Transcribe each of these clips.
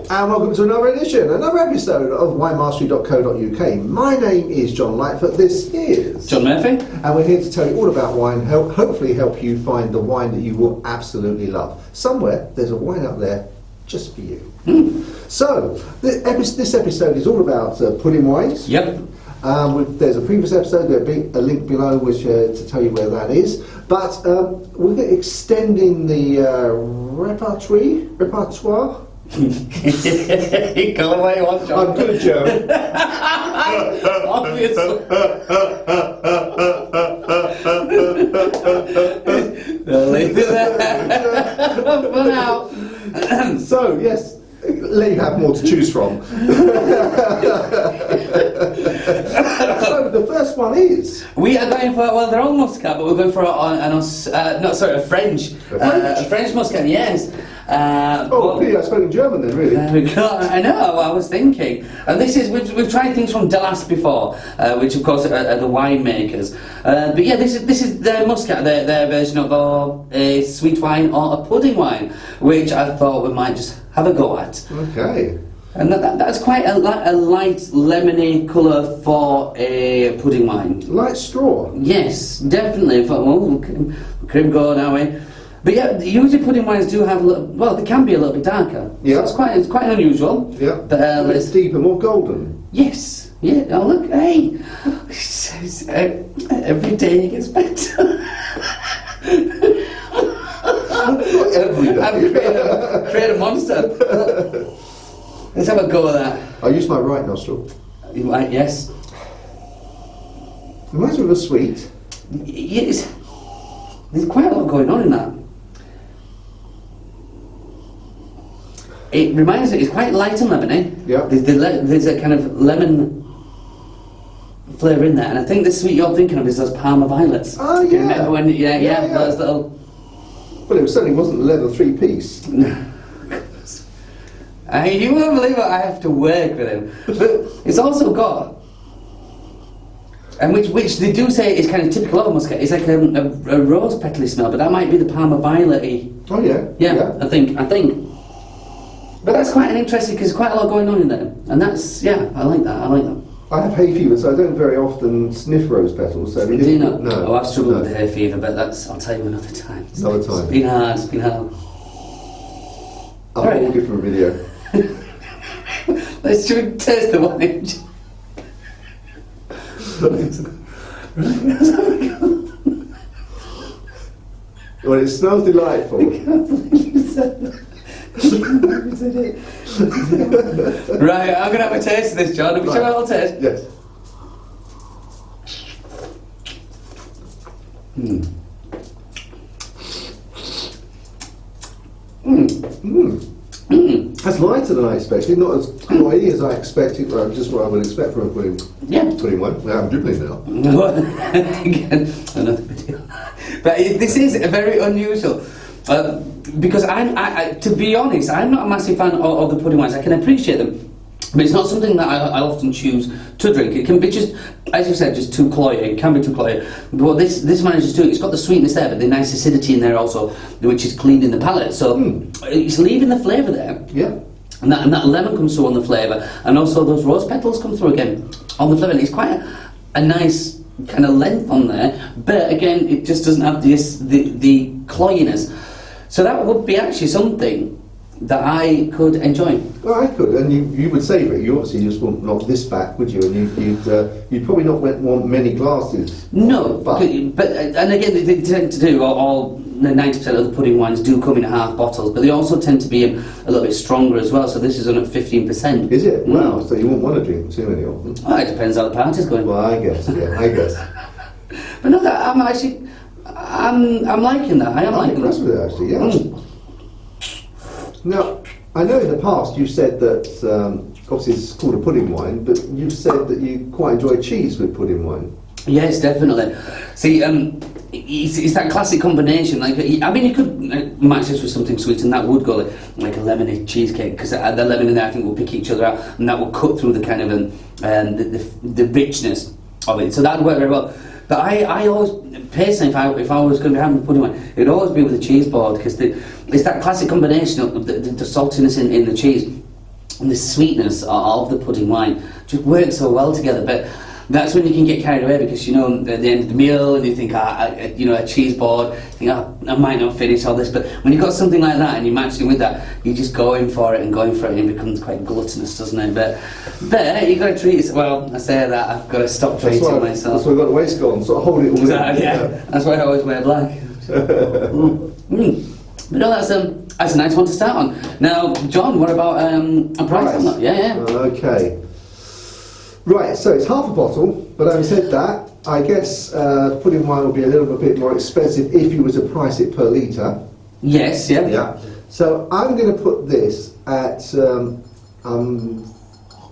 And welcome to another edition, another episode of winemastery.co.uk. My name is John Lightfoot, this is John Murphy. And we're here to tell you all about wine, hopefully help you find the wine that you will absolutely love. Somewhere there's a wine out there just for you. So, this episode is all about pudding wines. Yep. There's a previous episode, there'll be a link below which to tell you where that is. But we're extending the repertoire. You call it what you want, John. I'm good at German. Obviously. They'll leave it there for now. So, yes, let you have more to choose from. So, the first one is... We are going for, well, they're all Muscat, but we're going for a French Muscat, yes. I spoke in German then, really. There we go. I know. I was thinking, and this is we've tried things from Delas before, which of course are the winemakers. But yeah, this is their Muscat, their version of a sweet wine or a pudding wine, which I thought we might just have a go at. Okay. And that's quite a light lemony colour for a pudding wine. Light straw. Yes, definitely. Cream go now, eh? But yeah, usually pudding wines do have they can be a little bit darker. Yeah. So it's quite unusual. Yeah. But it's deeper, more golden. Yes. Yeah. Oh look, hey. Every day it gets better. Every day. I've created a monster. Let's have a go at that. I use my right nostril. You right? Yes. Reminds me of a sweet. Yes. There's quite a lot going on in that. It reminds me, it's quite light and lemony. Yeah. There's a kind of lemon flavour in there, and I think the sweet you're thinking of is those Parma violets. Oh, yeah. Do you remember when? Yeah. Those little. Well, it certainly wasn't a leather three-piece. You won't believe what I have to work with him. But it's also got, and which they do say is kind of typical of a Muscat. It's like a rose petally smell, but that might be the Parma violet-y. Oh yeah. Yeah. I think. But that's quite an interesting, because there's quite a lot going on in there, and that's I like that. I have hay fever, so I don't very often sniff rose petals. So Do you not? No. Oh, I've struggled with hay fever, but I'll tell you another time. Another time. It's been hard. A whole different video. Let's taste the wine. Well, it smells delightful. I can't believe you said that. Right, I'm going to have a taste of this, John. Have you tried a little taste? Yes. That's lighter than I expected, not as oily as I expected, but just what I would expect from a pudding wine. Now I'm dribbling now. Again, another video. But this is very unusual. Because to be honest, I'm not a massive fan of the pudding wines. I can appreciate them, but it's not something that I often choose to drink. It can be just, as you said, just too cloying. It can be too cloying. But what this manages to do, it's got the sweetness there, but the nice acidity in there also, which is cleaning the palate. So it's leaving the flavour there. Yeah. And that lemon comes through on the flavour, and also those rose petals come through again on the flavour. And it's quite a nice kind of length on there, but again, it just doesn't have the cloyiness. So that would be actually something that I could enjoy. Well, I could, and you would savour it. You obviously just wouldn't knock this back, would you? And you'd probably not want many glasses. No, but and again, they tend to do all 90% of the pudding wines do come in half bottles, but they also tend to be a little bit stronger as well. So this is on at 15%. Is it? Wow. So you wouldn't want to drink too many of them. Well, it depends how the party's going. Well, I guess. Yeah, I guess. But no, I'm liking that. I'm impressed with it, actually. Yeah. Now, I know in the past you said that obviously it's called a pudding wine, but you've said that you quite enjoy cheese with pudding wine. Yes, definitely. See, it's that classic combination. Like, I mean, you could match this with something sweet, and that would go like a lemony cheesecake, because the lemon in there, I think, will pick each other out, and that will cut through the kind of the richness of it. So that would work very well. But I always, personally, if I was going to be having pudding wine, it'd always be with a cheese board, because it's that classic combination of the saltiness in the cheese, and the sweetness of the pudding wine just work so well together. But that's when you can get carried away, because, you know, at the end of the meal, and you think, you know, a cheese board, you think, I might not finish all this. But when you've got something like that and you match it with that, you just go in for it, and it becomes quite gluttonous, doesn't it? But you've got to treat yourself. Well, I say that, I've got to stop treating myself. That's why I've got the waistcoat on, so I hold it all exactly, yeah. That's why I always wear black. But no, that's a nice one to start on. Now, John, what about a price on that? Yeah. Okay. Right, so it's half a bottle, but having said that, I guess pudding wine will be a little bit more expensive if you were to price it per litre. Yes, yeah. Yeah. So I'm going to put this at, I'm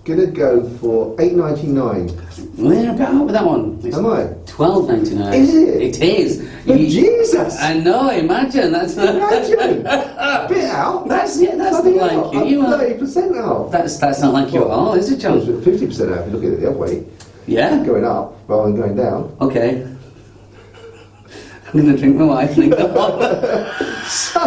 going to go for $8.99. We're about with that one. It's Am I? $12.99. Is it? It is. But Jesus! I know. Imagine that's Imagine! Bit out. That's not like you. You are 30% out. That's not like you at all, is it, John? 50% out if you look at it the other way. Yeah. Going up rather than going down. Okay. I'm going to drink my wife. So,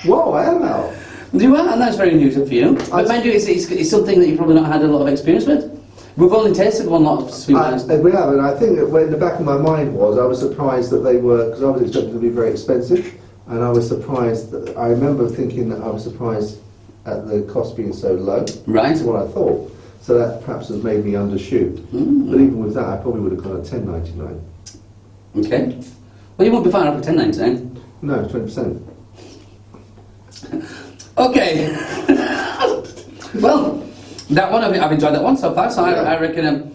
whoa, I am out. You are, and that's very unusual for you. But mind you, it's something that you've probably not had a lot of experience with. We've only tasted one lot of sweet wines. We have, and I think that when the back of my mind was, I was surprised that they were, because I was expecting them to be very expensive, and I was surprised that, I remember thinking that I was surprised at the cost being so low. Right. That's what I thought. So that perhaps has made me undershoot. But even with that, I probably would have gone at $10.99. Okay. Well, you won't be far off at $10.99. No, 20%. Okay. Well, that one, I've enjoyed that one so far, so I reckon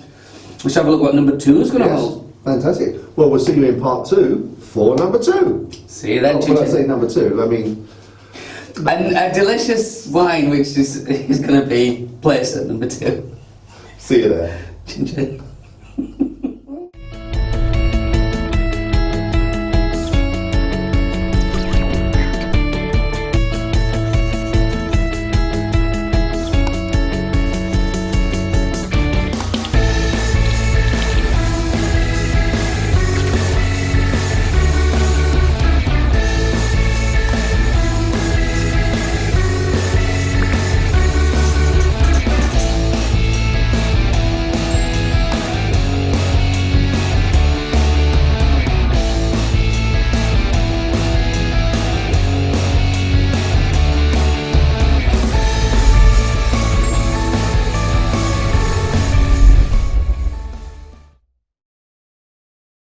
we should have a look what number 2 is going to hold. Fantastic. Well, we'll see you in part 2 for number 2. See you then, When I say number 2, I mean... And a delicious wine which is going to be placed at number 2. See you there. Chin chin.